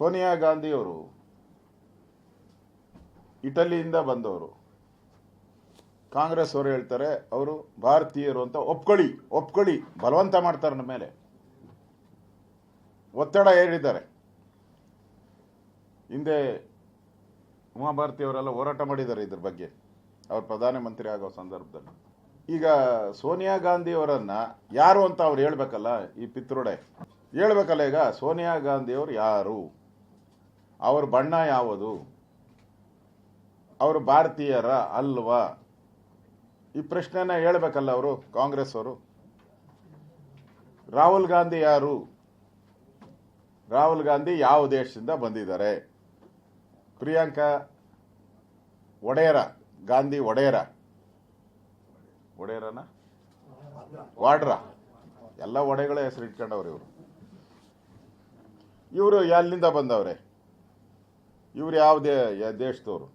ಸೋನಿಯಾ ಗಾಂಧಿಯವರು ಇಟಲಿಯಿಂದ ಬಂದವರು. ಕಾಂಗ್ರೆಸ್ ಅವರು ಹೇಳ್ತಾರೆ ಅವರು ಭಾರತೀಯರು ಅಂತ. ಒಪ್ಕೊಳ್ಳಿ ಬಲವಂತ ಮಾಡ್ತಾರೆ ನಮ್ಮ ಮೇಲೆ, ಒತ್ತಡ ಹೇರಿದ್ದಾರೆ. ಹಿಂದೆ ಉಮಾಭಾರತಿಯವರೆಲ್ಲ ಹೋರಾಟ ಮಾಡಿದ್ದಾರೆ ಇದ್ರ ಬಗ್ಗೆ, ಅವ್ರು ಪ್ರಧಾನಮಂತ್ರಿ ಆಗೋ ಸಂದರ್ಭದಲ್ಲಿ. ಈಗ ಸೋನಿಯಾ ಗಾಂಧಿಯವರನ್ನ ಯಾರು ಅಂತ ಅವ್ರು ಹೇಳ್ಬೇಕಲ್ಲ, ಈ ಪಿತ್ರೋಡೆ ಹೇಳ್ಬೇಕಲ್ಲ. ಈಗ ಸೋನಿಯಾ ಗಾಂಧಿಯವರು ಯಾರು, ಅವ್ರ ಬಣ್ಣ ಯಾವುದು, ಅವರು ಭಾರತೀಯರ ಅಲ್ವಾ, ಈ ಪ್ರಶ್ನೆನ ಹೇಳ್ಬೇಕಲ್ಲ ಅವರು, ಕಾಂಗ್ರೆಸ್ ಅವರು. ರಾಹುಲ್ ಗಾಂಧಿ ಯಾರು, ರಾಹುಲ್ ಗಾಂಧಿ ಯಾವ ದೇಶದಿಂದ ಬಂದಿದ್ದಾರೆ, ಪ್ರಿಯಾಂಕಾ ಗಾಂಧಿ ಒಡೆಯರನ ವಾಡ್ರಾ, ಎಲ್ಲ ಒಡೆಗಳ ಹೆಸರು ಇಟ್ಕೊಂಡವ್ರು ಇವರು ಎಲ್ಲಿಂದ ಬಂದವ್ರೆ, ಇವ್ರು ಯಾವ ದೇಶದವರು.